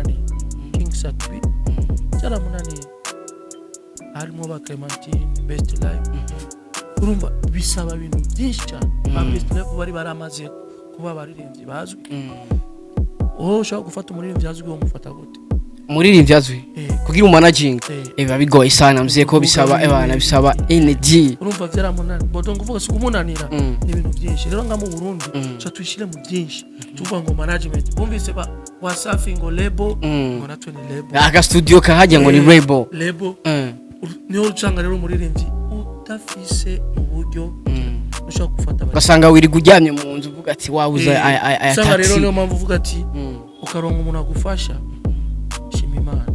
byaramunaniye King SatB byaramunaniye harimo ba Clementine Best Life urumva bisaba ibintu byinshi cyane ba Best Life bari baramaze kuba baririmbyi bazwi ushaka gufata umuririmbyi azwi wo mufata gute umuririmbyi azwi kugira managing biba bigoye sana mzee ko bisaba ebana bisaba energy urumva byaramunani bodo nguvuga sikumunanira ibintu byinshi rero nga mu Burundi cyo twishire mu byinshi tuvuga ngo management bumvise ba Wasafi ngo label ngo natwe ni label aka studio kahajya ngo ni label niho ucanga rero umuririmbyi utafise uburyo ushaka gufata basanga wiri kujyamye mu nzu uvuga ati wawuza aya taxi rero niyo mpamvu uvuga ati ukaronka umuntu agufasha shima Imana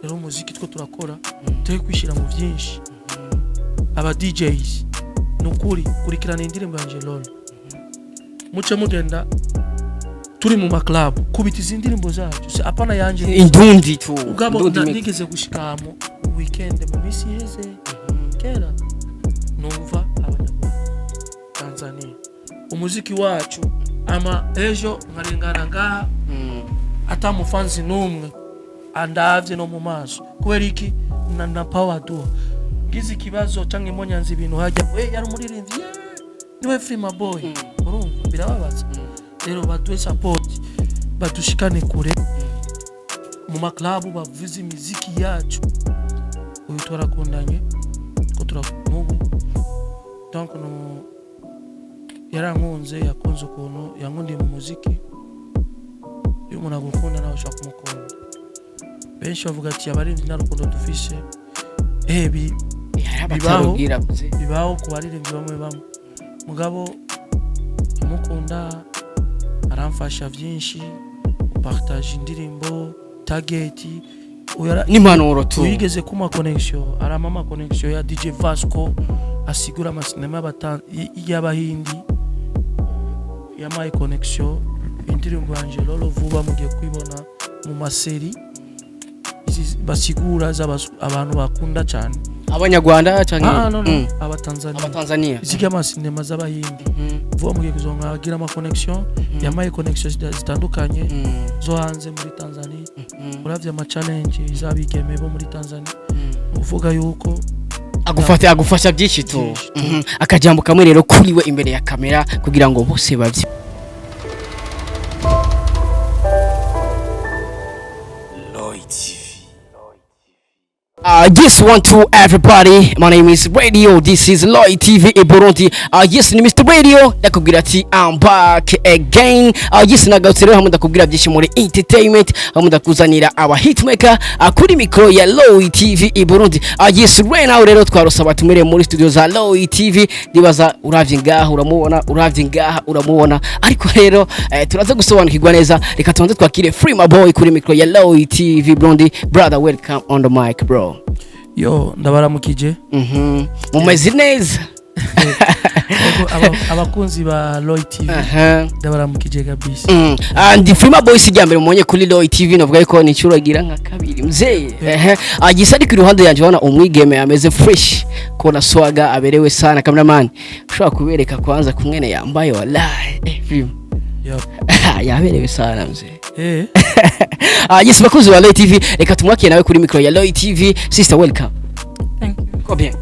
rero muziki two turakora turi kwishira mu byinshi aba DJs nukuri kurikirana indirimbo yanje lolo muce mugenda turi mu club kubita izindirimbo zacu se apana yanje indundi tu ugabo nigeze gushika mu weekend mu misi yeze kera numva abanyarwanda Tanzania umuziki wacu ama ejo nkarengana ngaha atamufanzi numwe andavye no mu maso kubera iki na power do gize kibazo canke monyanza ibintu hajya yari umuririmbyi niwe FreemaBoy urumva birababaza rero batwe support batushikane kure mu club bavuze imiziki yacu uyu twarakundanye ko turakunubu donc no yarankunze yakunze ukuntu yankundiye mu muziki iyo umuntu agukunda nawe ushaka kumukunda benshi bavuga ati abarinzi narukundo dufishe bibaho ku baririmbyi bamwe mugabo mukunda aramfasha byinshi partage indirimbo target ni manoro tu uyigeze kuma connection aramama connection ya DJ Vasco asigura amasinema y'abahindi ya my connection indirimbo yanje lolo vuba mugiye kwibona mu maseri basigura abantu bakunda cyane abanyarwanda cyane abatanzania zige amasinema z'abahindi vuba mugiye kuzonga agira ama connection ya my connection zitandukanye zo hanze muri Tanzania uravye ama challenge izabigeme bo muri Tanzania uvuga yuko agufasha byinshi tu akajambo kamwe rero kuriwe imbere ya kamera kugira ngo bose bavye Yes, one to everybody. My name is Radio. This is Loy TV Burundi. Yes, ni Mr. Radio. Ndakubwira ati I'm back again. Yes, nagarutse rero hamwe ndakubwira byinshi muri entertainment. Hamwe ndakuzanira aba hitmaker kuri micro ya Loy TV Burundi. Yes, right now rero twarosaba tumire muri studio za Loy TV. Ndibaza uravye ngaha uramubona. Ariko rero turaza gusobanukirwa neza. Reka tubanze twakire FreemaBoy kuri micro ya Loy TV Burundi. Brother, welcome on the mic, bro. Yo ndabaramukije mumeze neza abakunzi ba Loy TV ndabaramukije kabisa and FreemaBoy sijyambere mumonye kuri Loy TV navuga yuko ni cyuragira nka kabiri mzee agisa ari ku ruhande yanje bana umwigeme ameze fresh kona swaga aberewe sana cameraman ushaka kubereka kwanza kumwene yambaye wallahi yaberewe sana mzee yes bakuzi wa Loy TV reka tumwakire nawe kuri micro ya Loy TV sister welcome thank you ko bien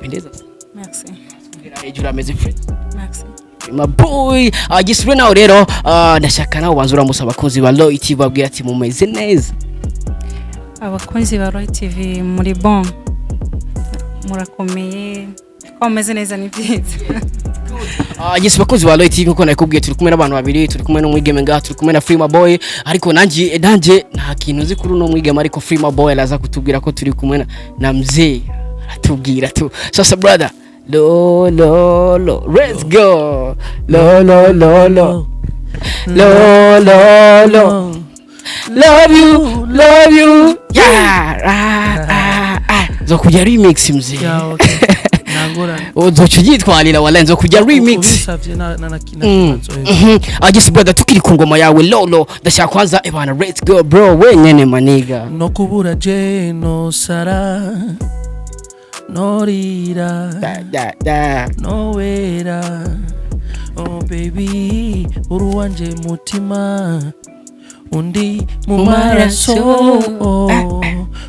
pendeza merci ejura ameze fresh merci my boy yes right now rero ndashaka nawe banzura musaba bakuzi ba Loy TV babwira ati mumeze neza abakunzi ba Loy TV muri bon murakomeye ko mumeze neza ni byiza yes bakuzi wa Loy TV uko nakubwiye turi kumwe n'abantu babiri turi kumwe n'umwigeme ngaha turi kumwe na FreemaBoy ariko nanje nta kintu uzi kuri no mwigeme ariko FreemaBoy araza kutubwira ko turi kumwe na mzee atubwira tu sasa brother lo let's go lo love you yeah zo kujya remix mzee Ozochitwalira wala nzo kujya remix. Just brother tukiri ku ngoma yawe lolo ndashaka kwanza ebana let's go bro wenyene maniga. No kubura je no sara no rira no wera oh baby uruwanje mutima undi mu maraso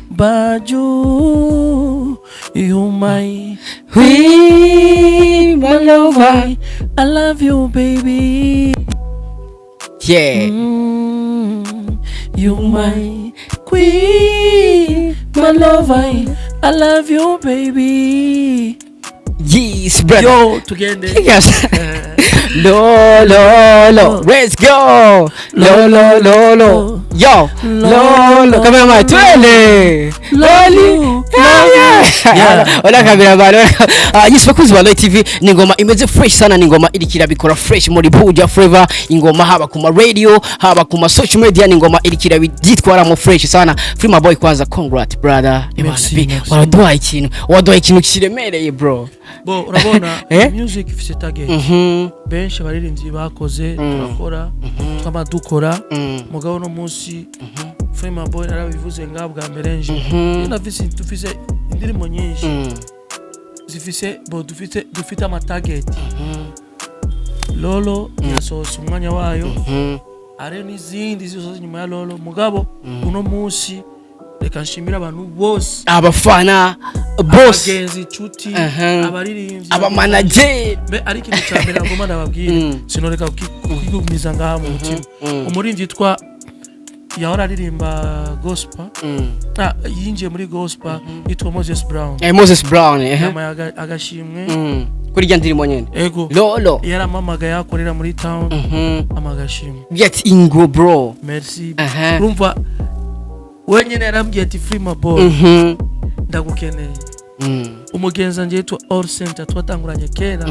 baju you my queen, my lover. I love you baby. Yeah. You my queen, my lover. I love you baby. Yes, brother. Yo, together. Yes. Lo, lo, lo. Let's go. Lo, lo, lo, lo. Yo. Lo, lo. Come on, my twelve. Loli. Yeah. Ola kabira balo. Yes, bakuzi ba Light TV. Ni ngoma imeze fresh sana, ni ngoma irikira bikora fresh muri Buja Flavor. Ingoma haba kuma radio, haba kuma social media, ni ngoma irikira byitwara mu fresh sana. FreemaBoy kwanza congrats brother. Merci. Waduhaye ikintu kiremereye bro. Bo urabona music ifite target. Benshi baririnzi bakoze turakora twama dukora mugabo no munsi FreemaBoy narabivuze ngabwa mbere nje nafise tufise indirimo nyinshi zifise bo dufite ama target Lolo yasohotse umwanya wayo are n'izindi zisohotse nyuma ya Lolo mugabo uno munsi reka nshimira abantu bose abafana boss abagenzi cuti abaririnzi aba manager be ari kintu cyambere ngoma ndababwira sinoreka kwigumiza ngaha mu mutima umurinzi yitwa yahora aririmba gospel yinjiye muri gospel yitwa Moses Brown agashimwe kuri rya ndirimo nyene ego Lolo yaramamaga yakorera muri town amagashimwe get ingo bro merci urumva wenyine yarambwiye ati FreemaBoy ndagukeneye umugenza nje yitwa All Center twatanguranye kera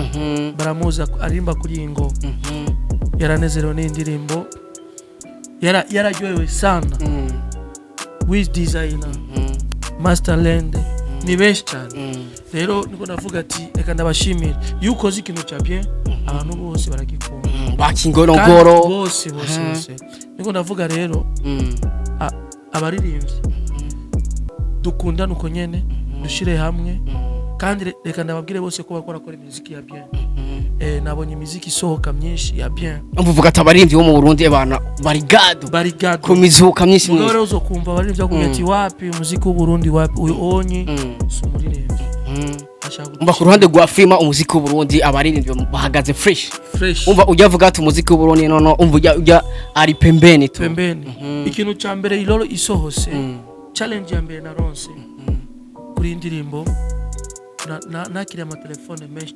baramuza arimba kuri ingo yaranezerewe n'indirimbo yararyohewe sana with designer Masterland ni benshi cyane rero niko ndavuga ati reka ndabashimira yuko uzi ikintu cya bien abantu bose baragikunda bakingorongoro bose niko ndavuga rero abaririmbyi dukundana uko nyene dushire hamwe kandi reka ndababwire bose ko bakora imiziki ya bien nabonye imiziki isohoka myinshi ya bien mvuga ati abaririmbyi bo mu Burundi abana barigado ku mizuka myinshi mugabo rero uzokumva abaririmbyi bakubwira ati wapi umuziki w'u Burundi wapi uyu onye umuririmbyi umva ku ruhande rwa Freema umuziki w'u Burundi abaririmbyi bahagaze fresh umva ujya vuga ati umuziki w'u Burundi no umva ari pembeni tu ikintu cya mbere Lolo isohose challenge ya mbere na ronse kuri indirimbo nakiri ama telefone menshi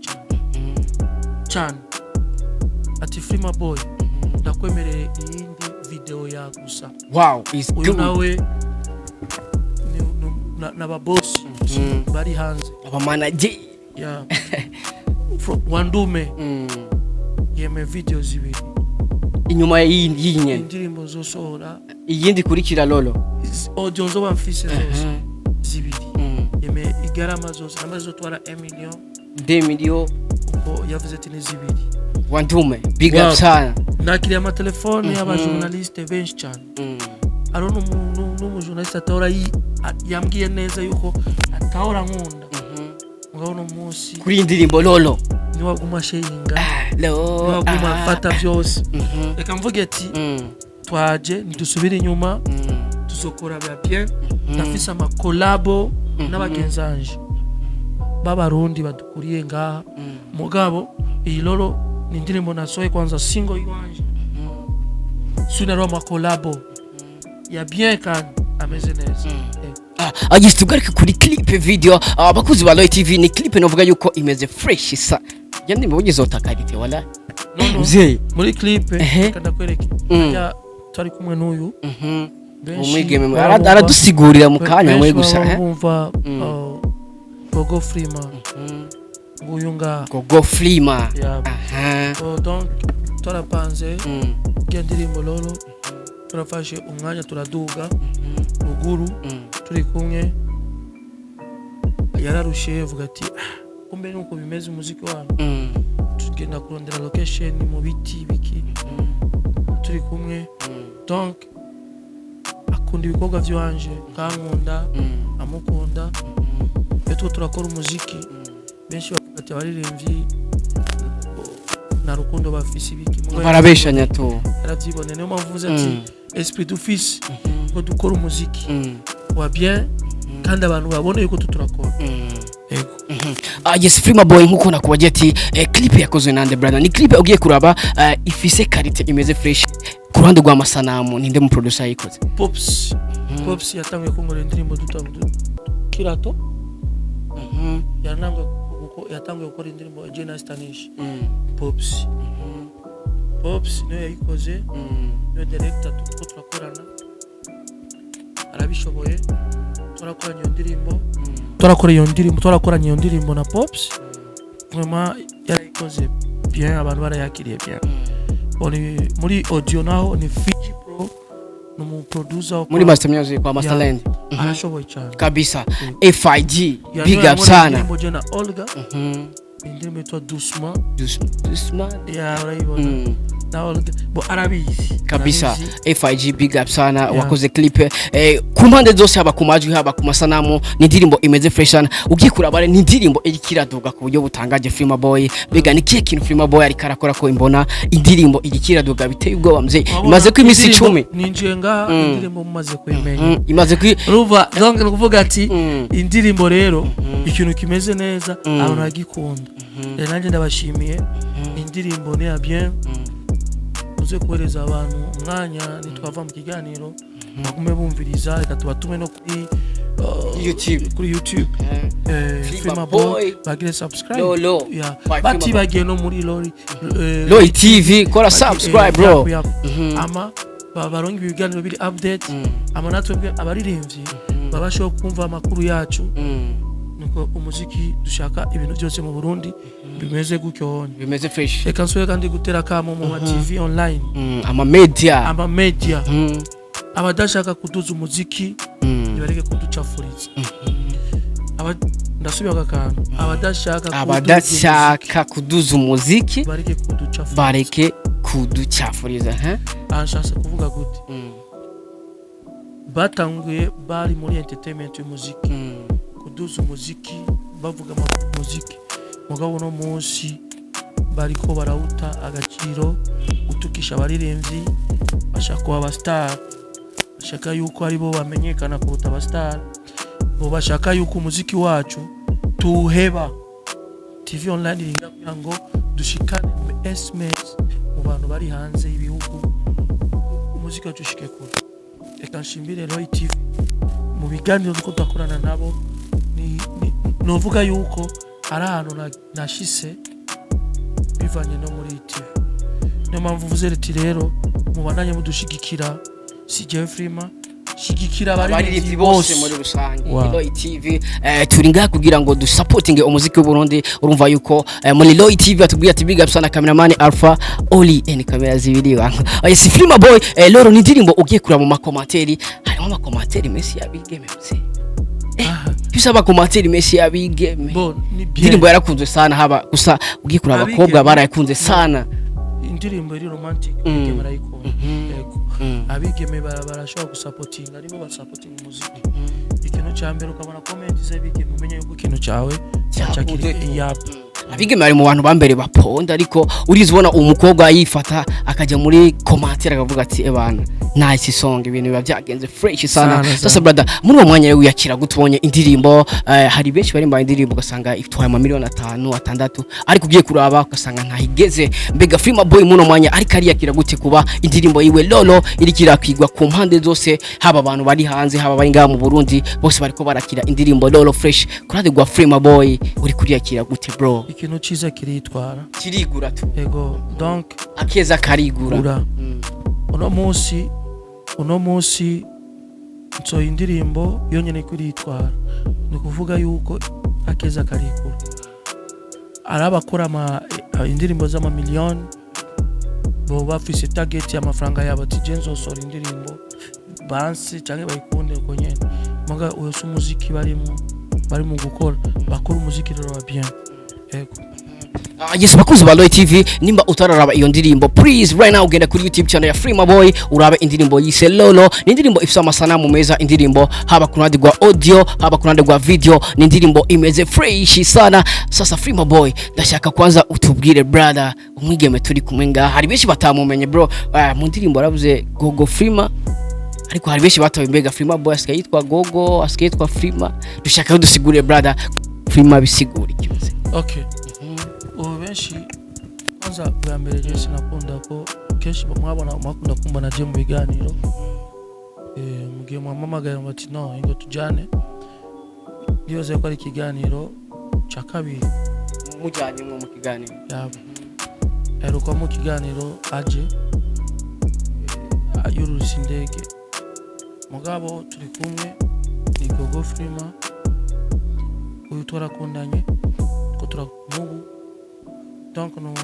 cyane ati FreemaBoy ndakwemereye iyindi video ya gusa wow is good nawe n'aba boss bari hanze aba manager from Wandume yeme video zibiri inyuma y'inyenye indirimbo zosohora iyindi kurikira Lolo audio zo bamfise zose zibiri yeme igarama zose namazo twara 1 million 2 million uko yavuze ati ni zibiri Wandume big up sana nakiri ama telefone y'aba journaliste benshi cyane arone umuntu n'umujournaliste atora yambwiye neza yuko atahora nkunda mugabo no munsi kuri indirimbo Lolo niwa guma sheyinga niwa guma fata byose reka mvuge ati twaje nidusubira inyuma tuzokora bya bien ndafisa ama collabo n'abagenzanje b'abarundi badukuriye ngaha mugabo iyi Lolo ni indirimbo nasohoye kwanza single iwanje sunaro ama collabo ya bien kandi ameze neza agise tugaruke kuri clip video abakuzi ba Light TV ni clip novuga yuko imeze fresh sa yandi mubugize otakarite wala no muri clip kandi kwereke ya tari kumwe n'uyu umwigeme aradusigurira mu kanya mwe gusa bumva Gogo Freema nguyu nga Gogo Freema donc turapanze gendirimbo Lolo turafashe umwanya turaduga ruguru turi kumwe yararushe vuga ati kumbe nuko bimeze umuziki wanyu tugenda kurondera location mu biti biki turi kumwe donc akunda ibikorwa byanje kankunda amukunda beto turakora umuziki benshi bakati abaririmbyi na rukundo bafise ibiki barabeshanya to arabyibone niyo mpamvu uvuze ati esprit d'office ngo dukora umuziki wa bien kandi abantu babone yuko tuturakora yego yes FreemaBoy nkuko nakubaje ati clip yakozwe nande brother ni clip ugiye kuraba ifise quality imeze fresh ku ruhande rwa masanamu ninde mu producer yikoze Pops yatangiye kungora indirimbo kirato yanangwe kuko yatangiye gukora indirimbo Jena Stanish Pops niyo yayikoze niyo director tuko turakorana arabishoboye turakoranye iyo ndirimbo na Pops vraiment yarayikoze bien abantu barayakiriye bien muri audio naho ni Fiji Pro no producer muri master music kwa Masterland arashoboye cyane kabisa FIG big up sana Jena Olga indirimbo to doucement ya urayibona na Olga bo arabizi kabisa FIG big up sana wakoze clip ku mpande zose haba ku majwi haba ku masanamu ni indirimbo imeze fresh sana ugiye kurabare ni indirimbo igikiraduga ku buryo butangaje FreemaBoy bega ni kiye kintu FreemaBoy ari karakora ko imbona indirimbo igikiraduga biteye ubwoba mzee imaze ku imisi 10 ninjiye nga indirimbo mumaze kwimenya imaze ku ruva donc nukuvuga ati indirimbo rero ikintu kimeze neza abantu bagikunda nanjye ndabashimiye indirimbo ni ya bien uze kohereza abantu umwanya nitwava mu kiganiro bagume bumviriza reka tubatume no kuri YouTube FreemaBoy bagire subscribe bati bagiye no muri Lori TV kora subscribe bro ama baronga ibiganiro biri update ama natwe abaririmbyi babasho kumva amakuru yacu nuko umuziki dushaka ibintu byose mu Burundi bimeze gutyo bimeze fresh reka nsubire kandi gutera kamo mu TV online ama media abadashaka kuduza umuziki nibareke kuducafuriza ndasubira akakantu abadashaka kuduza umuziki bareke kuducafuriza anshaka kuvuga gute batanguye bari muri entertainment y'umuziki kuduza umuziki bavuga umuziki mugabo no munsi bariko barawuta agaciro utukisha abaririmbyi bashaka kuba abastar bashaka yuko aribo bamenyekana kuruta abastar bo bashaka yuko umuziki wacu tuheba TV online iringa kugira ngo dushikane SMS mu bantu bari hanze y'ibihugu umuziki wacu ushike kure reka nshimbire Roy TV mu biganiro duko twakorana nabo novuga yuko ari ahantu nashise bivanye no muri TV niyo mpamvu vuze riti rero mubandanye mudushigikira si Freema shigikira abaririmbyi bose muri rusange Roy TV turi ngaha kugira ngo dusupportinge umuziki w'u Burundi urumva yuko muri Roy TV atubwiye ati big up sana cameraman Alpha Oli en kamera zibiri wangu si FreemaBoy loro ni ndirimbo ugiye kura mu makomenteri harimo amakomenteri menshi yabigeme mse bisaba komenteri menshi yabigeme ndirimbo yarakunzwe sana haba gusa ugiye kura abakobwa barayikunze sana indirimbo iri romantic igeme barayikunda yego abigeme barashobora gusupportinga aribo basupporting umuziki ikintu cyambere ukabona comment z'abigeme umenye yuko ikintu cyawe cyakiri yap abigeme ari mu bantu bambere baponda ariko urizibona umukobwa yifata akaja muri commentaire akavuga ati ebana nice song ibintu biba byagenze fresh sana sasa brother muri uwo mwanya we yakira gutubonye indirimbo hari benshi bari mbaye indirimbo ugasanga itwaye amamiliyoni 5 6 ariko ugiye kuraba ugasanga ntahigeze mbega FreemaBoy muno mwanya ariko ari yakira gute kuba indirimbo yiwe lolo irikira kwigwa ku mpande zose haba abantu bari hanze haba bari ngaha mu Burundi bose bariko barakira indirimbo lolo fresh kurade gwa FreemaBoy uri kuri yakira gute bro ikintu ciza kiritwara kirigura tu yego donc akeza karigura uno munsi nso indirimbo yonyene kuritwara ni kuvuga yuko akeza karigura arabakora indirimbo z'ama miliyoni bo bafise target y'amafaranga yabo ati genzo sora indirimbo banse cyangwa bayikunde uko nyene maga uyose umuziki bari mu gukora bakora umuziki rero wa bien yego Yes bakuzi ba Loy TV nimba utararaba iyo ndirimbo please right now ugenda kuri YouTube channel ya FreemaBoy urabe indirimbo yise Lolo ni indirimbo ifite amasanamu meza indirimbo haba kunandi gwa audio haba kunandi gwa video ni indirimbo imeze fresh sana sasa FreemaBoy ndashaka kwanza utubwire brother umwigeme turi kumwe ngaha hari benshi batamumenye bro mu ndirimbo aravuze Gogo Freema ariko hari benshi batawe mbega FreemaBoy asigaye yitwa Gogo asigaye yitwa Freema dushaka dusigure brother Freema bisigure cyose okay benshi kwanza bwa mbere je sinakunda ko kenshi mwabona makunda kumba na je mu biganiro mugiye mwamamagaye bati no ingo tujane niyoze ko ari kiganiro cha kabiri mujanye mu kiganiro yabo eruko mu kiganiro aje ayurusi ndege mugabo turi kumwe ni Gogo Freema uyu twarakundanye ko turamubu donc no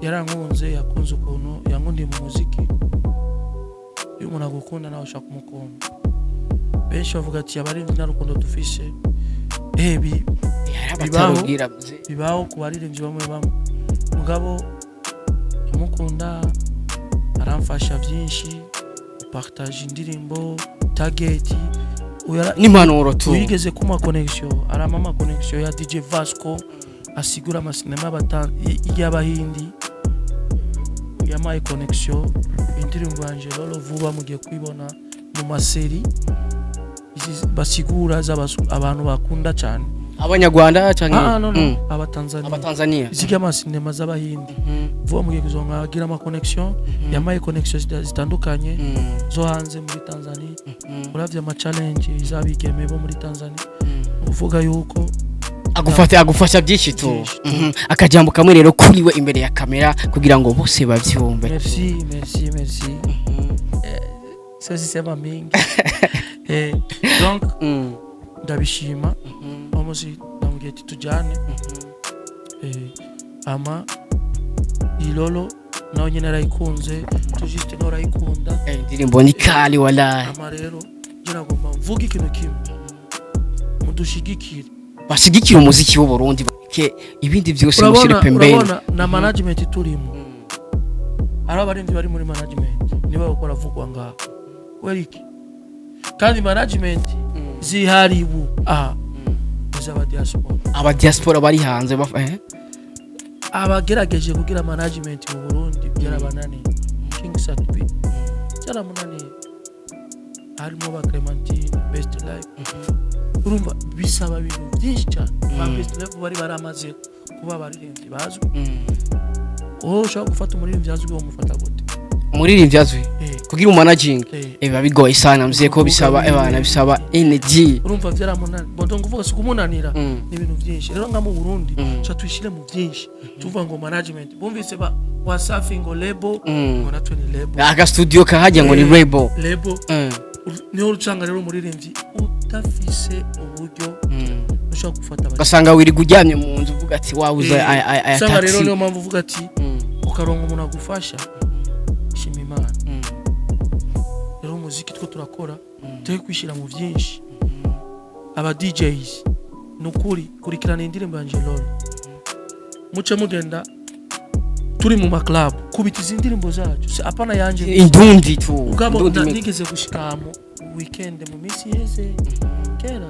yarankunze yakunze ukuntu yankundi mu muziki iyo umuntu agukunda nawe ushaka kumukunda benshi bavuga ati abarinzi narukundo dufishe bibaho ku baririmbyi bamwe mugabo amukunda aramfasha byinshi partage indirimbo target n'impanuro tu yigeze kuma connection aramama connection ya DJ Vasco asigura amasinema y'abahindi yamaye connection indirimbo yanje Lolo vuba mugiye kwibona mu maseri basigura abantu bakunda cyane abanyarwanda cyane no abatanzania ziga amasinema z'abahindi vuba mugiye kuzonga agira ama connection yamaye connection zitandukanye zo hanze muri Tanzania uravye ama challenge izabigeme bo muri Tanzania uvuga yuko agufasha byinshi tu akajambo kamwe rero kuri we imbere ya kamera kugira ngo bose bavyumve merci ça c'est ma mingi donc ndabishima umuzi ndamubwiye ati tujyane ama Lolo nawe nyine arayikunze tujiste nawe arayikunda indirimbo ni kali wala ama rero ngira ngo mvuge ikintu kimwe mudushigikire bashigikira umuziki w'u Burundi bake ibindi byose mushire pembeni urabona na management turimo ari abarinzi bari muri management niba bakora vugwa ngaho weriki kandi management ziharibu aba diaspora bari hanze abagerageje kugira management mu Burundi byarabananiye King SatB cyaramunaniye harimo ba Clementine Best Life urumva bisaba ibintu byinshi cyane ba Best Life bari baramaze kuba baririmbyi bazwi ushaka gufata umuririmbyi azwi wo mufata gute umuririmbyi azwi kugira managing biba bigoye sana mzee ko bisaba bisaba energy urumva byaramunani bondo nguvuga sikumunanira ni ibintu byinshi rero nga mu Burundi cha twishire mu byinshi tuvuga ngo management bumvise ba Wasafi ngo label ngo natwe ni label aga studio kahajya ngo ni label niho ucanga rero umuririmbyi utafise uburyo ushaka gufata basanga wiri kujyamye mu nzu uvuga ati wawuze aya taxi rero niyo mpamvu uvuga ati ukaronga umuntu agufasha shima Imana rero umuziki two turakora turi kwishira mu byinshi aba DJs nukuri kurikirana indirimbo yanje Lolo muce mugenda turi mu maclub kubitiza indirimbo zacu se apana yanje indundi tu ugabo nigeze gushikamo weekend mu misi yeze kera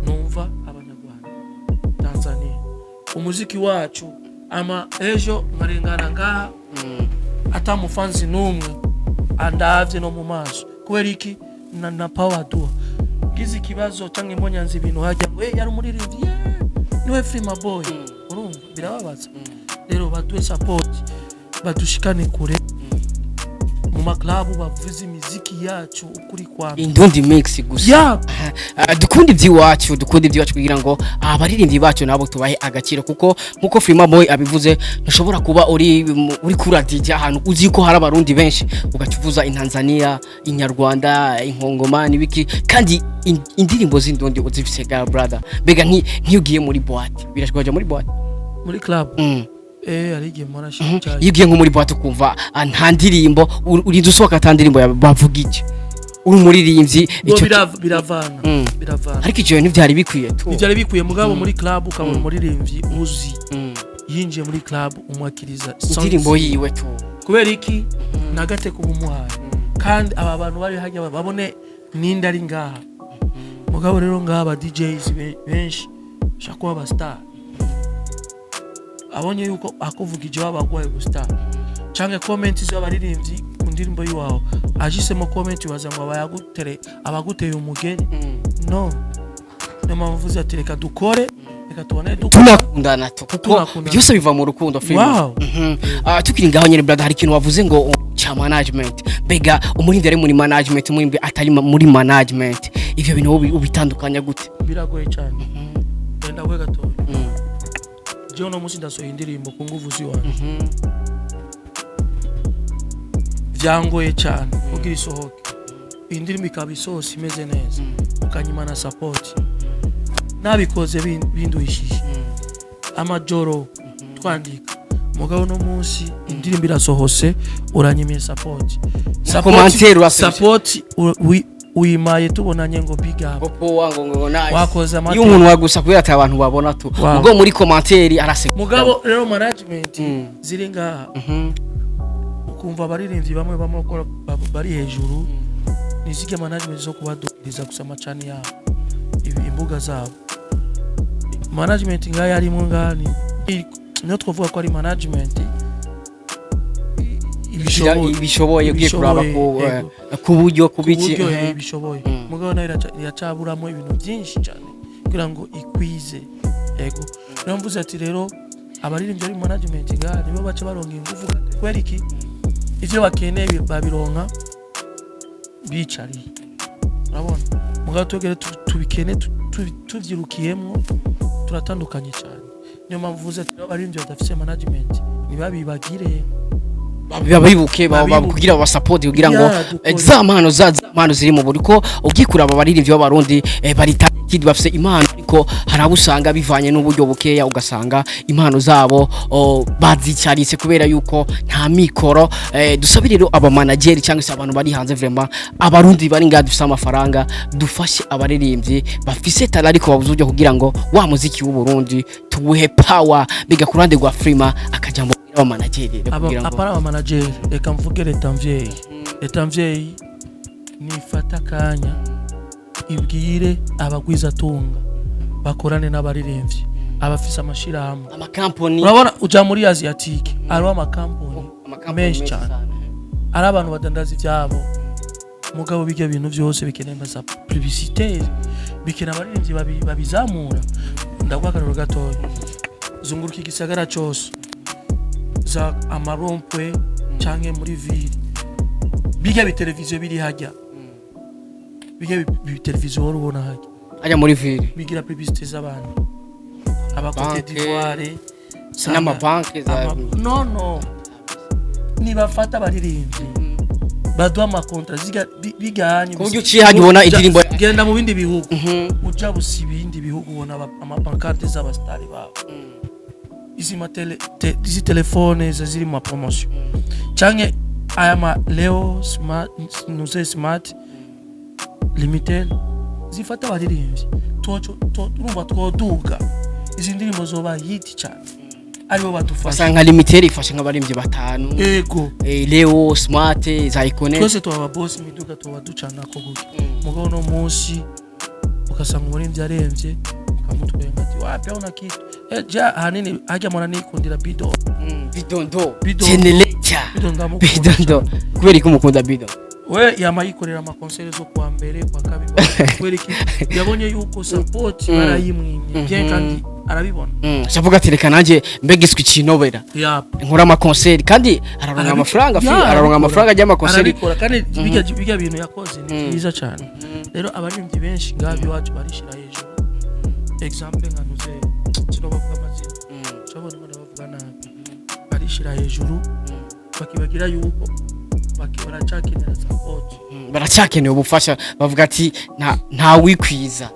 numva abanyarwanda Tanzania umuziki wacu ama ejo marengana ngaha atamufanzi numwe andavye no mu maso kubera iki na power tour gize kibazo canke monyanze ibintu hajya ngo yari umuririmbyi niwe FreemaBoy urumva birababaza rero baduwe support badushikane kure mu maklabu bavuze imiziki yacu ukuri kwa indundi mix gusa dukundi byiwacu kugira ngo abaririmbyi bacu nabo tubahe agaciro kuko nkuko FreemaBoy abivuze ntushobora kuba uri kura DJ ahantu uzi ko hari abarundi benshi ugacuvuza in Tanzania inyarwanda inkongomani biki kandi indirimbo z'indundi uzifise ga brother bega nkiyugiye muri boîte birashobora muri boîte muri club arige marashika cyane yigiye nko muri boîte kumva nta ndirimbo urinze usohoka atandirimbo bavuga iki uri umuririmbyi biravana ariko icyo ntibyari bikwiye tu ntibyari bikwiye mugabo muri club ukabona umuririmbyi uzi yinjiye muri club umwakiriza indirimbo yiwe tu kubera iki nagate kubumuhaye kandi aba bantu bari hajya babone ninda ari ngaha mugabo rero ngaba DJs benshi shakuba ba star abonye yuko akuvugije wabagwaye gu star canke comment zo abaririmbyi ku ndirimbo yiwawe ajisemo comment baza ngo abaguteye umugeni no mpamvu ati reka dukore reka tubone tunakundana tu kuko byose biva mu rukundo Freema tukiri ngaho nyene brother hari ikintu wavuze ngo cha management bega umurindi ari muri management umurindi atari muri management ivyo bintu ubitandukanya gute biragoye cyane ndenda gwe gato je no musi ndasohoye indirimbo ku nguvu ziwanje byangoye cyane kugira isohoke indirimbo ikabisohoka imeze neza ukanyima na support nabikoze binduhishije amajoro twandika mugabo no munsi indirimbo irasohose uranyimiye support uyimaye tubonanye ngo big up popo wango ngo nice wakoze amata y'umuntu wagusa kubera ati abantu babona tu mugo muri commentaire arase mugabo rero management ziri ngaha ukumva abaririmbyi bamwe bamukora bari hejuru nizige management zo kubadukiriza gusa amacani yabo imbuga zabo management ngaya ari mu ngani no twavuga ko ari management ibishoboye ugiye kuraba ku buryo kubiki ibishoboye mugabo nayo iracaburamo ibintu byinshi cyane kugira ngo ikwize yego no mvuze ati rero abaririmbyi ari management ngaya nibo bace baronga ingufu kwera iki ivyo bakeneye babironka bicari urabona mugabo tugere tubikene tuvyirukiyemo turatandukanye cyane niyo mpamvu uvuze ati abaririmbyi badafise management nibabibagire bibuke kugira aba support kugira ngo examano ziri mu buriko ugikura aba baririmbyi b'abarundi bari kid bafise impano ariko harabusanga bivanye n'uburyo bukeya ugasanga impano zabo bazicaritse kubera yuko nta mikoro dusabiriro aba manager cyangwa se abantu bari hanze vraiment abarundi bari ngadi dufise amafaranga dufashe abaririmbyi bafise talent ariko babuze uburyo kugira ngo wa muziki w'u Burundi tubuhe power biga kurande gwa Freema akaja mu aba manager kugira ngo aba manager reka mvuge leta mvyeyi nifata kanya ibwire abagwiza tunga bakorane n'abaririmbyi abafise amashira hamwe amakampani urabona uja muri Asiatique ari amakampani menshi cyane ari abantu badandaza ivyabo mugabo bijya bintu byose bikeneye za publicité bikena abaririmbyi babizamura ndagwakariro gatoya zunguruka igisagara cyose za amarompwe canke muri ville bijya biteleviziyo biri hajya bijya biteleviziyo urubona hajya muri ville bigira publicité z'abantu abakote d'Ivoire n'ama banki za no nibafata baririmbyi badwa amakontra biganye kuburyo uciye hajya ubona indirimbo genda mu bindi bihugu uja busibindi bihugu ubona amapancarte z'abastari babo izi telefone ziri mu promotion canke aya Leo smart nuze smart limited zifata abaririmbyi urumva twoduga izi ndirimbo zoba hit cyane aribo badufasha basanga limited ifashe nk'abaririmbyi batanu yego Leo smart za iconic twese tuba boss miduga tuba ducana ko guke mugabo no munsi ukasanga umuririmbyi aremvye ukamutwenga ati wapi una kitu ja hanini haja mwana nikundira bidondo generator kubera ko mukunda bido we yamayikorera ama concert zo kwa mbere kwa kabiri kubera iki yabonye yuko support barayimwimye bien kandi arabibona shavuga ati reka nanje mbega iswi cinobera nkora ama concert kandi araronka amafaranga ajya ama concert kandi biga bintu yakoze ni byiza cyane rero abaririmbyi benshi ngabi wacu barishira hejuru example nka nuze kino bavuga amazina cyabona ngo bavuga nabi barishira hejuru bakibagira yuko baracakenera support baracakeneye ubufasha bavuga ati nta wikwiza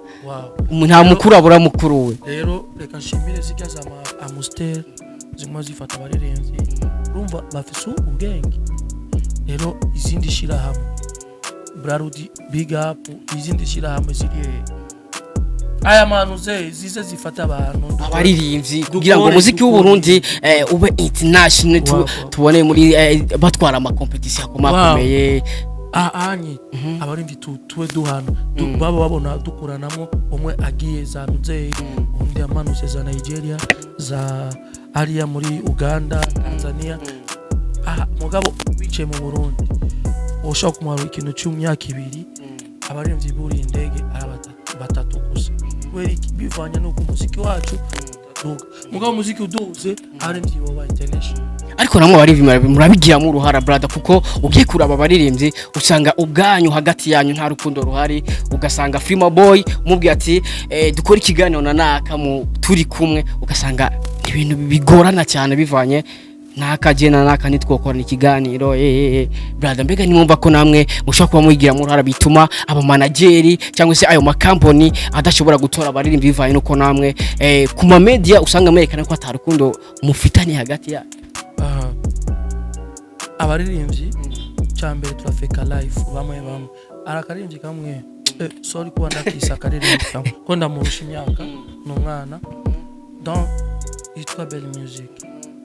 nta mukuru abura mukuru we rero reka nshimire zijya za Amstel zimwe zifata abaririmbyi urumva bafise ubwenge rero izindi shira hamwe Brarudi big up izindi shirahamwe ziri aya manu zize zifata abantu abaririmbyi kugira ngo umuziki w'u Burundi ube international tubone muri batwara ama competition akomakomeye anyi abarindi tuwe duhana baba babona dukuranamo umwe agiye za nuzeye undi amanutse za Nigeria za ariya muri Uganda Tanzania mugabo bice mu Burundi ushaka kumara ikintu cy'umyaka 2 abarindi buri indege batatu gusa weri bivanya nuko umuziki wacu mugabo umuziki uduze abarindi bo international ariko namwe baririmbyi murabigiramo uruhara brother kuko ugiye kuraba baririmbyi usanga ubwanyu hagati yanyu nta rukundo ruhari ugasanga FreemaBoy umubwiye ati dukora ikiganiro naka mu turi kumwe ugasanga ibintu bigorana cyane bivanye nakagena naka nitwokora ikiganiro brother mbega nimumva ko namwe mushaka kuba muyigiramo uruhara bituma aba manageri cyangwa se ayo makampani adashobora gutora abaririmbyi bivanye nuko namwe ku ma media usanga merekana ko atarukundo mufitanye hagati ya abaririmbyi cyambere turafeka live bamwe arakaririmbyi kamwe sorry kuba ndakisa akaririmbyi kamwe ko ndamurusha imyaka n'umwana donc yitwa Belle Music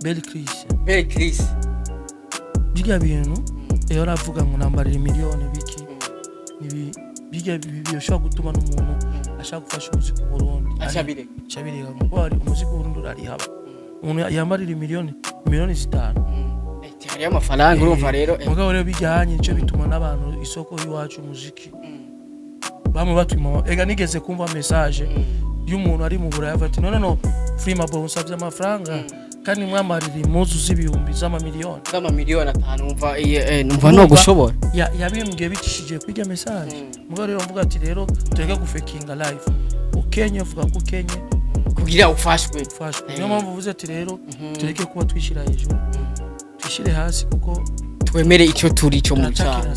Belle Chris biga bintu iyo ravuga ngo nambarira miliyoni biki nibi biga bishobora gutuma n'umuntu ashaka gufasha umuziki w'u Burundi acabire ngo ari umuziki w'u Burundi urari haba umuntu yambarira miliyoni 5 hari amafaranga urumva rero mugabo rero bijyanye cyo bituma n'abantu isoko y'uwacu umuziki bamwe batwima ega nigeze kumva message y'umuntu ari mu Buraya ati no FreemaBoy usabye amafaranga kandi mwamarira impuzu z'ibihumbi z'amamiliyoni 5 numva no gushobora yabimbwiye bitishije kwijya message mugabo rero mvuga ati rero tureke gufekinga live ukenye vuga ko ukenye kugira ufashwe niyo mpamvu uvuze ati rero tureke kuba twishira hejuru twishire hasi kuko twemere icyo turi cyo mu cyaro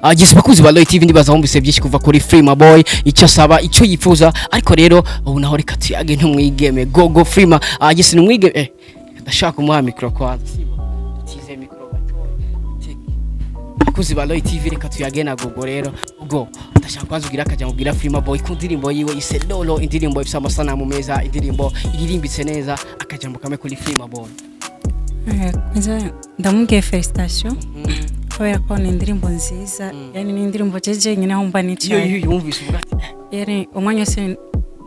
agise bakuzi ba Light TV ndibaza humbise byinshi kuva kuri FreemaBoy icyo asaba icyo yifuza ariko rero ubu naho reka tuyage ntumwigeme gogo Freema agise numwigeme ndashaka kumuha micro kwanza tize micro bakuzi ba Light TV reka tuyage na gogo rero go ndashaka kwanza ugira akajya mubwira FreemaBoy ku ndirimbo yiwe ise lolo indirimbo ifite amasana mu meza indirimbo iririmbitse neza akajambo kame kuri FreemaBoy ndamubwiye felicitation kubera ko ni indirimbo nziza yani ni indirimbo jeje nyine aho mba nicaye iyo yumvise uvuga ati yani umwanya wose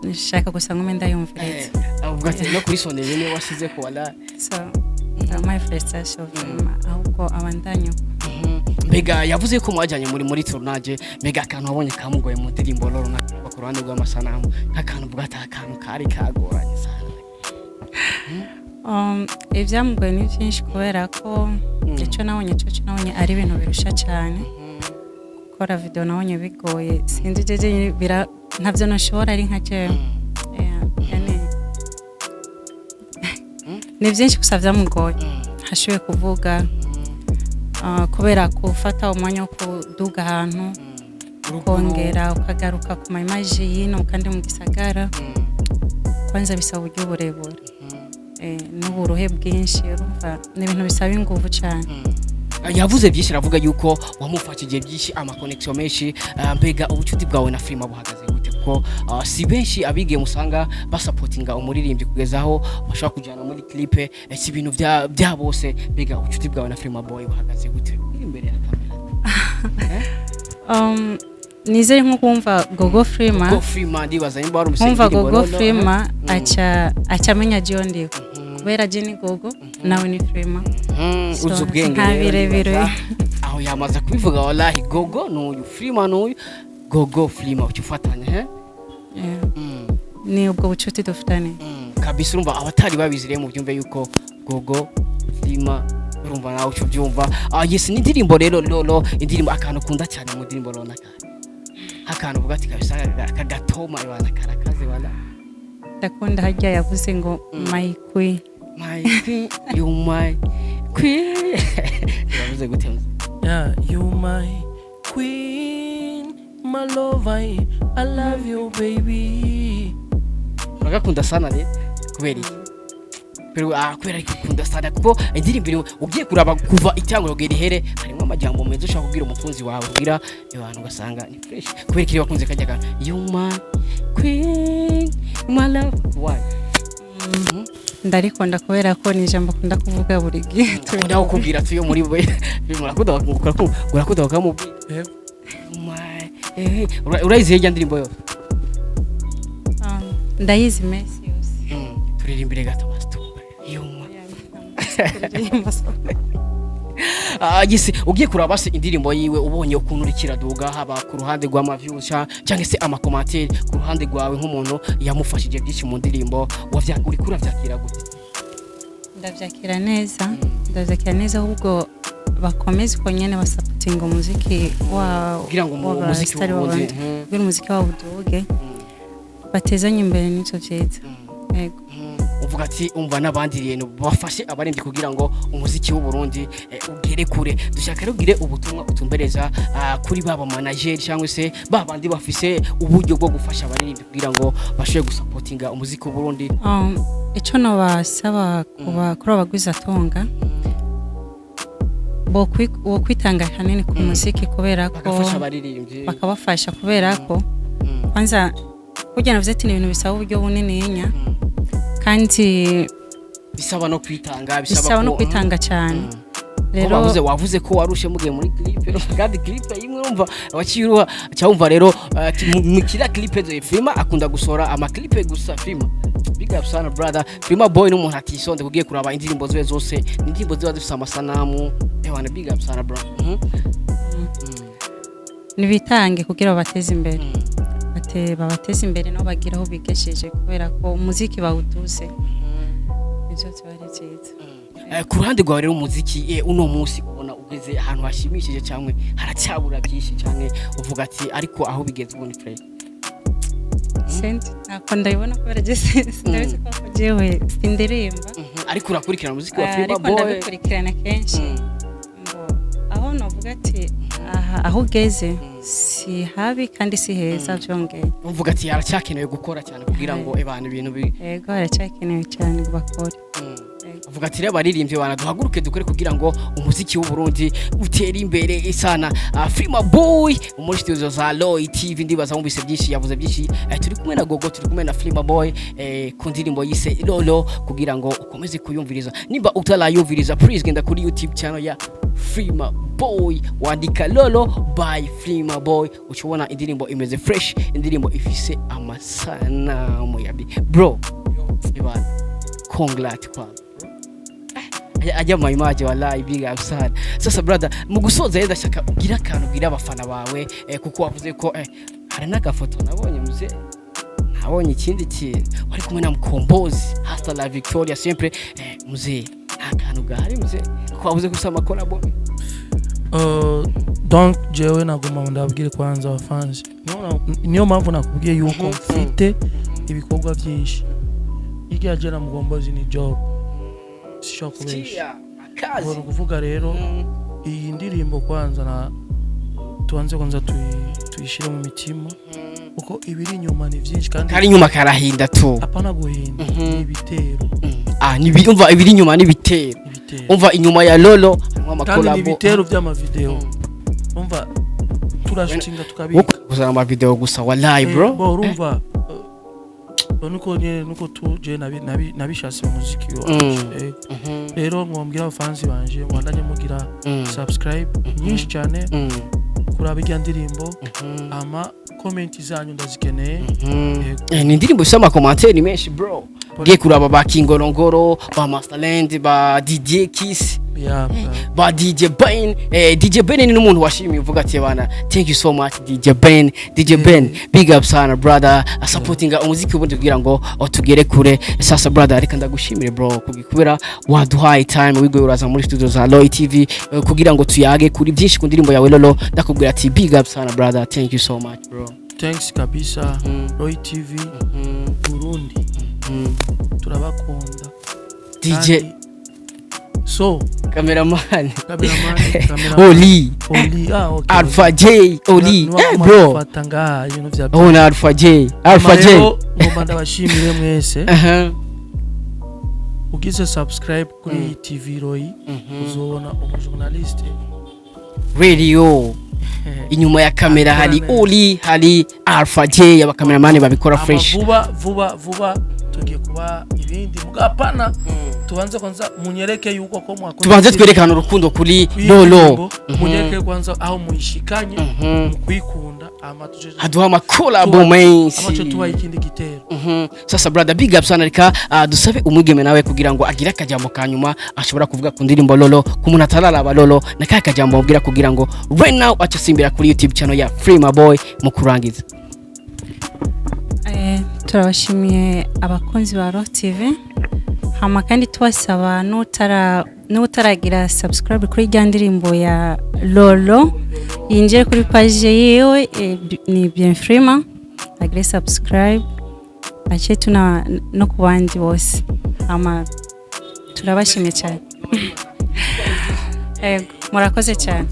nshaka gusa ngo menda yumvirize avuga ati no kuri sonde nyine wasize ko wala so my felicitation ahubwo abandanye mbega yavuze ko mwajyanye muri tournage mbega akantu wabonye kamugoye mu ndirimbo loro na ku ruhande rw'amasanamu nk'akantu uvuga ati akantu kari kagoranye sana ibyamugoye ni byinshi kubera ko icyo nabonye ari ibintu birusha cyane gukora video nabonye bigoye sinzi jeje ntabyo nashobora ari nka jewe ni byinshi gusa byamugoye hashoboye kuvuga kubera gufata umwanya wo kuduga ahantu ukongera ukagaruka ku mayimaje yino kandi mu gisagara kwanza bisaba uburyo burebure n'uburuhe bwinshi urumva ni ibintu bisaba ingufu cyane yavuze byinshi aravuga yuko wamufashije byinshi ama connection menshi mbega ubucuti bwawe na Freema buhagaze gute ko si benshi abigiye musanga basupportinga umuririmbyi kugezaho bashaka kujyana muri clip si ibintu bya bose mbega ubucuti bwawe na FreemaBoy buhagaze gute imbere ya kamera nizere nko kumva gogo Freema ndibaza nimba wari umusenge kumva gogo Freema acha menya John kubera Jenny gogo nawe ni Freema uzu bwenge ntabirebire aho yamaza kubivuga wallahi gogo n'uyu Freema n'uyu gogo Freema ucyufatanya ni ubwo bucuti dufitane kabisa urumva abatari babizire mu byumve yuko gogo Freema urumva nawe ucyo byumva yes ni indirimbo rero lolo indirimbo akantu kunda cyane mu ndirimbo rona akantu uvuga ati kabisa akagatoma ibana karakaze wala ndakunda hajya yavuze ngo my queen you my queen yavuze gute you my queen my love I love you baby bagakunda sana re kubera iki pero kubera ariko ukunda sana kuko indirimbo ugiye kuraba kuva itangura kugera ihere harimo amajambo meza ushaka kubwira umukunzi wawe kugira abantu ugasanga ni fresh kubera kiri bakunze kajyaga you my queen my love why ndarikunda kubera ko ni ijambo akunda kuvuga buri gihe ndaho kubwira tuyo muri we murakunda bakamubwira urayizi hirya ndirimbo yo ndayizi mesi yose turirimbire gato mastuba yuma gisi ugiye kuraba se indirimbo yiwe ubonye ukuntu urikiraduga haba ku ruhande rwa views cyangwa se ama commentaire ku ruhande rwawe nk'umuntu yamufashije byinshi mu ndirimbo uri kuravyakira gute ndavyakira neza ahubwo bakomeze ko nyene basapotinga umuziki wa kugira ngo umuziki wa uduge batezanye imbere n'icyo cyiza yego uvuga ati umva n'abandi rero bafashe abarindi kugira ngo umuziki w'u Burundi ugere kure dushaka rugire ubutumwa utumbereza kuri baba manager cyangwa se babandi bafise uburyo bwo gufasha abarindi kugira ngo bashobore gusapotinga umuziki w'u Burundi ico no basaba kuri abagwiza tonga bo kwitanga hanini ku muziki kubera ko bakabafasha kubera ko kwanza kugira navuze ati ibintu bisaba uburyo bunini yenya kandi bisaba no kwitanga cyane rero wavuze ko warushe mugiye muri clip kandi clip yimwe urumva abaciruha cyumva rero mukira clip de Freema akunda gusora ama clip gusa Freema big up sana brother FreemaBoy n'umuntu atisonde kugiye kuraba indirimbo ziwe zose indirimbo ziba zifite amasanamu ewana big up sana bro nibitange kugira bateze imbere babateze imbere no bagira aho bigesheje kubera ko umuziki bawutuze ivyo twari cyiza ku ruhande rwawe rero umuziki uno munsi ubona ugeze ahantu hashimishije cyangwa haracyabura byinshi cyane uvuga ati ariko aho bigeze ubona free nako ndabibona kubera gese sindabizi ko jewe sindirimba ariko urakurikirana umuziki wa FreemaBoy ariko ndabikurikirana kenshi aho navuga ati aho ugeze si habi kandi si heza byongeye uvuga ati haracyakenewe gukora cyane kugira ngo abantu ibintu yego haracyakenewe cyane bakora uvuga ati reba baririmbye bana duhaguruke dukore kugira ngo umuziki w'u Burundi utere imbere isana FreemaBoy muri studio za Loy TV ndibaza mubise byinshi yavuze byinshi turi kumwe na Gogo turi kumwe na FreemaBoy ku ndirimbo yise Lolo kugira ngo ukomeze kuyumviriza nimba utalayumviriza please genda kuri YouTube channel ya FreemaBoy wandika Lolo by FreemaBoy uchubona indirimbo imeze fresh indirimbo ifise amasanamu yabi bro ibana congrats kwa ajya mu image wallahi big up sana sasa brother mu gusoza yenda shaka ugira akantu ugira abafana bawe kuko wavuze ko hari n'agafoto nabonye muze nabonye ikindi kintu wari kumwe na Mkombozi hasta la Victoria sempre muze akantu gahari muze ko wavuze gusama collab donc jewe nagoma ndabwire kwanza abafans niyo mpamvu nakubwiye yuko mfite ibikorwa byinshi igihe agera Mkombozi ni job sishakubesha akazi kuvuga rero iyi ndirimbo kwanza na tuanze kwanza tuyishire mu mitima uko ibiri nyuma ni byinshi kandi kari nyuma karahinda tu apana guhinda ibitero umva ibiri nyuma ni bitero umva inyuma ya Lolo harimo amakolabo kandi ibitero by'ama video umva turashinga tukabika kuzana ama video gusa wallahi bro urumva nuko tuje nabishase mu muziki wacu rero mwambwira abafans banje mwandanye mugira subscribe nyinshi cyane kuraba irya ndirimbo ama comment zanyu ndazikeneye ni indirimbo isa ama commentaire menshi bro giye kuraba ba Kingorongoro ba Masterland ba DJ Kiss ba DJ Ben DJ Ben ni umuntu washimiye uvuga ati bana thank you so much DJ Ben big up sana brother supporting umuziki ubundi kugira ngo tugere kure sasa brother reka ndagushimire bro kubera waduhaye time wigoye uraza muri studio za Loy TV kugira ngo tuyage kuri byinshi ku ndirimbo yawe Lolo ndakubwira ati big up sana brother thank you so much bro thanks kabisa Loy TV Burundi turabakunda DJ so cameraman Oli okay Alpha J Oli bro fatanga you know vya na Alpha J ngomba ndabashimire mwese ugize subscribe kuri TV Roy uzobona umujournaliste radio inyuma ya kamera hari Oli hari Alpha J abakameramani babikora fresh vuba tugiye kuba ibindi mugapana tubanze kwanza munyereke yuko ko mwakoze tubanze twerekana urukundo kuri Lolo munyereke kwanza aho muishikanye mukwikunda haduha amakolabo menshi amacho tuba ikindi gitero sasa brother big up sana reka dusabe umwigeme nawe kugira ngo agire akajambo kanyuma ashobora kuvuga ku ndirimbo Lolo ku muntu atararaba Lolo na kaya kajambo mubwira kugira ngo right now acasimbira kuri YouTube channel ya FreemaBoy mu kurangiza. Turabashimiye abakunzi ba Rock TV hama kandi tubasaba n'utaragira subscribe kuri rya ndirimbo ya Lolo yinjire kuri page yiwe ni bien Freema agire subscribe ache tuna no kubandi bose hama turabashimiye cyane murakoze cyane.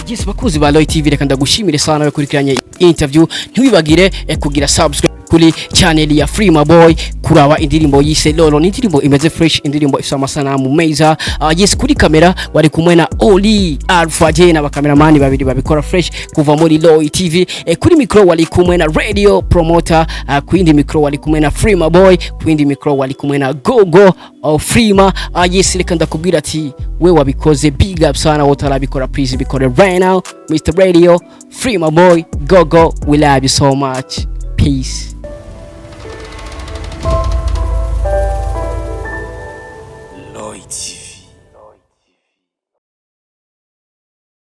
Yes bakuzi ba Loy TV reka ndagushimire sana bakurikiranye interview ntiwibagire kugira subscribe kuri channel ya FreemaBoy kuraba indirimbo yise Lolo ni indirimbo imeze fresh indirimbo ifite amasanamu meza. Yes kuri kamera wari kumwe na Oli Alpha J na bakameramani babiri babikora fresh kuva muri Loy TV. Kuri micro wali kumwe na radio promoter ku indi micro wali kumwe na FreemaBoy ku indi micro wali kumwe na Gogo Freema. Yes reka ndakubwira ati we wabikoze big up sana wotarabikora please bikore right now Mr. Radio FreemaBoy Gogo we love you so much peace. Loy TV.